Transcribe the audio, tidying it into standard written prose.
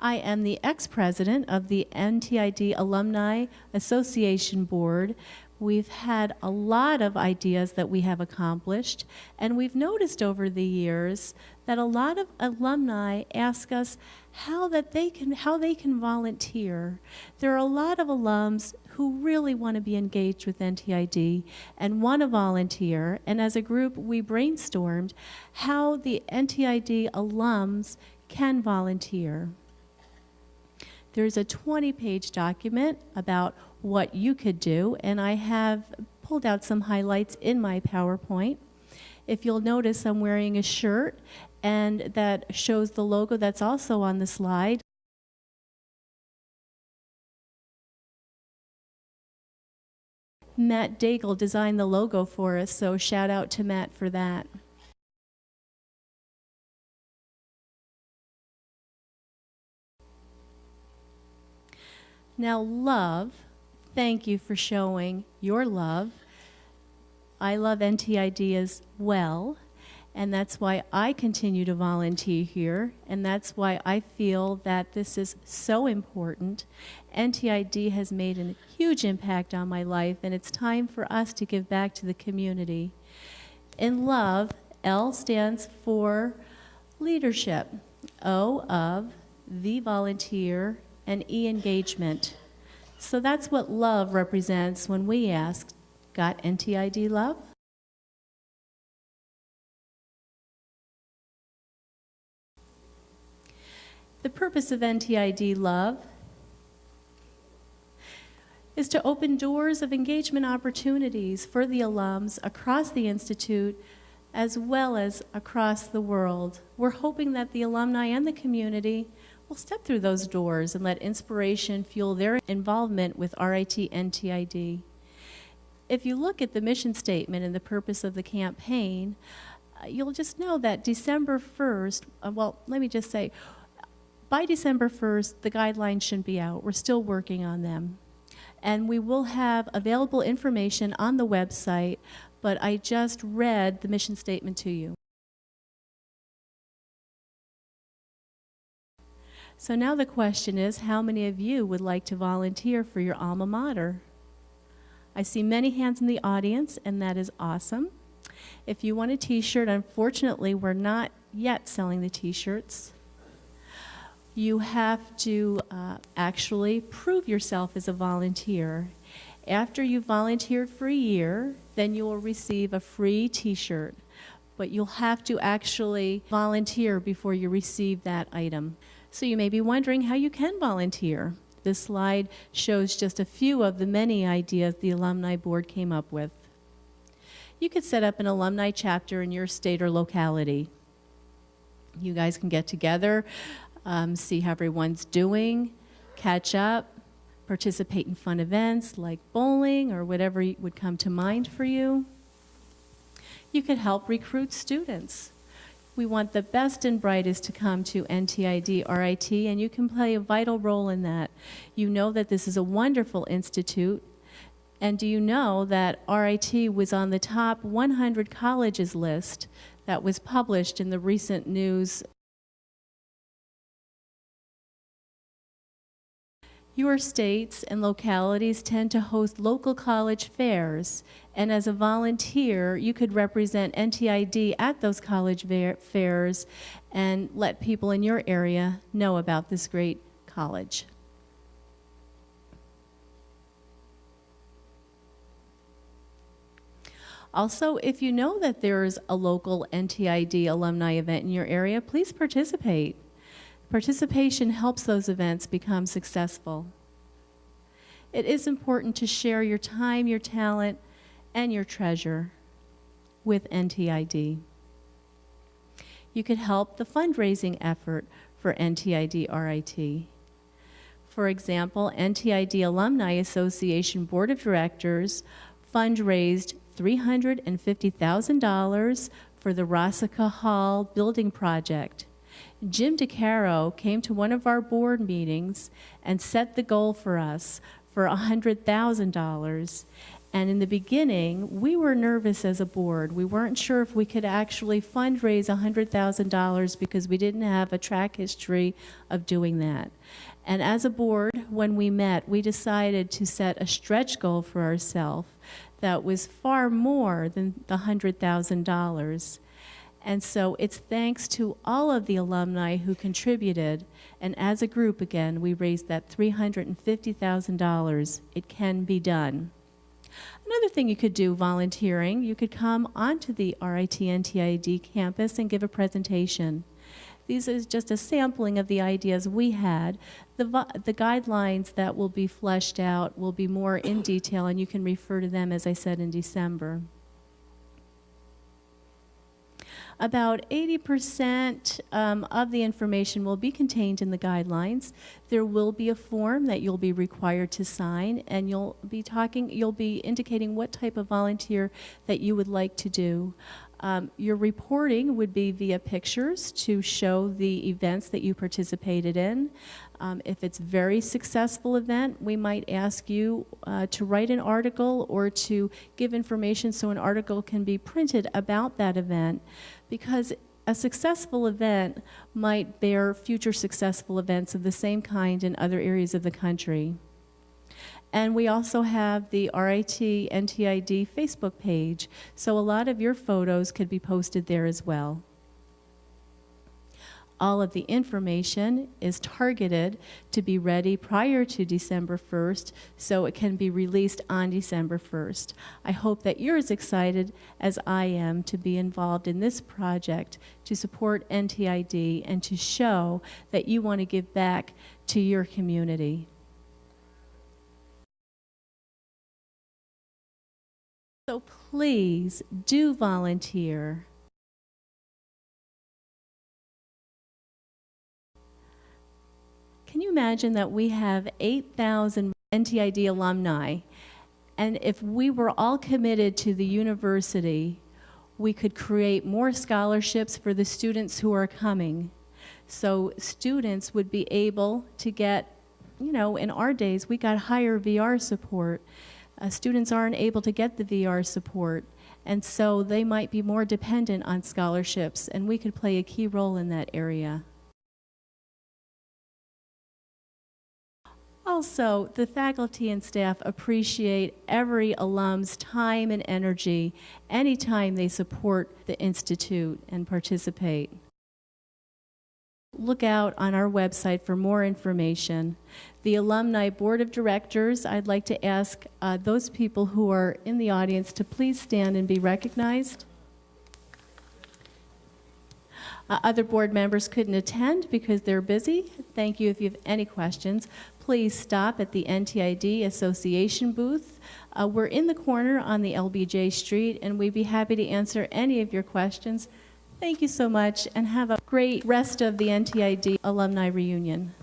I am the ex-president of the NTID Alumni Association Board. We've had a lot of ideas that we have accomplished, and we've noticed over the years that a lot of alumni ask us how they can volunteer. There are a lot of alums who really want to be engaged with NTID and want to volunteer, and as a group we brainstormed how the NTID alums can volunteer. There's a 20-page document about what you could do, and I have pulled out some highlights in my PowerPoint. If you'll notice, I'm wearing a shirt, and that shows the logo that's also on the slide. Matt Daigle designed the logo for us, so shout out to Matt for that. Now, love, thank you for showing your love. I love NTID as well, and that's why I continue to volunteer here, and that's why I feel that this is so important. NTID has made a huge impact on my life, and it's time for us to give back to the community. In love, L stands for leadership, O of the volunteer, and E, engagement. So that's what love represents when we ask, got NTID love? The purpose of NTID love is to open doors of engagement opportunities for the alums across the Institute as well as across the world. We're hoping that the alumni and the community will step through those doors and let inspiration fuel their involvement with RIT NTID. If you look at the mission statement and the purpose of the campaign, you'll just know that December 1st, let me just say, by December 1st, the guidelines should be out. We're still working on them. And we will have available information on the website, but I just read the mission statement to you. So now the question is, how many of you would like to volunteer for your alma mater? I see many hands in the audience, and that is awesome. If you want a t-shirt, unfortunately, we're not yet selling the t-shirts. You have to actually prove yourself as a volunteer. After you've volunteered for a year, then you will receive a free t-shirt. But you'll have to actually volunteer before you receive that item. So you may be wondering how you can volunteer. This slide shows just a few of the many ideas the Alumni Board came up with. You could set up an alumni chapter in your state or locality. You guys can get together, see how everyone's doing, catch up, participate in fun events like bowling or whatever would come to mind for you. You could help recruit students. We want the best and brightest to come to NTID RIT, and you can play a vital role in that. You know that this is a wonderful institute, and do you know that RIT was on the top 100 colleges list that was published in the recent news? Your states and localities tend to host local college fairs, and as a volunteer, you could represent NTID at those college fairs and let people in your area know about this great college. Also, if you know that there's a local NTID alumni event in your area, please participate. Participation helps those events become successful. It is important to share your time, your talent, and your treasure with NTID. You could help the fundraising effort for NTID RIT. For example, NTID Alumni Association Board of Directors fundraised $350,000 for the Rossica Hall building project. Jim DeCaro came to one of our board meetings and set the goal for us for $100,000, And in the beginning, we were nervous as a board. We weren't sure if we could actually fundraise $100,000 because we didn't have a track history of doing that. And as a board, when we met, we decided to set a stretch goal for ourselves that was far more than the $100,000. And so it's thanks to all of the alumni who contributed, and as a group, again, we raised that $350,000. It can be done. Another thing you could do volunteering, you could come onto the RIT NTID campus and give a presentation. These is just a sampling of the ideas we had. The guidelines that will be fleshed out will be more in detail, and you can refer to them, as I said, in December. About 80% of the information will be contained in the guidelines. There will be a form that you'll be required to sign, and you'll be indicating what type of volunteer that you would like to do. Your reporting would be via pictures to show the events that you participated in. If it's a very successful event, we might ask you to write an article or to give information so an article can be printed about that event, because a successful event might bear future successful events of the same kind in other areas of the country. And we also have the RIT NTID Facebook page, so a lot of your photos could be posted there as well. All of the information is targeted to be ready prior to December 1st, so it can be released on December 1st. I hope that you're as excited as I am to be involved in this project to support NTID and to show that you want to give back to your community. So please do volunteer. Can you imagine that we have 8,000 NTID alumni, and if we were all committed to the university, we could create more scholarships for the students who are coming. So students would be able to get, in our days, we got higher VR support. Students aren't able to get the VR support, and so they might be more dependent on scholarships, and we could play a key role in that area. Also, the faculty and staff appreciate every alum's time and energy anytime they support the Institute and participate. Look out on our website for more information. The Alumni Board of Directors, I'd like to ask those people who are in the audience to please stand and be recognized. Other board members couldn't attend because they're busy. Thank you. If you have any questions, please stop at the NTID Association booth. We're in the corner on the LBJ Street, and we'd be happy to answer any of your questions. Thank you so much, and have a great rest of the NTID Alumni Reunion.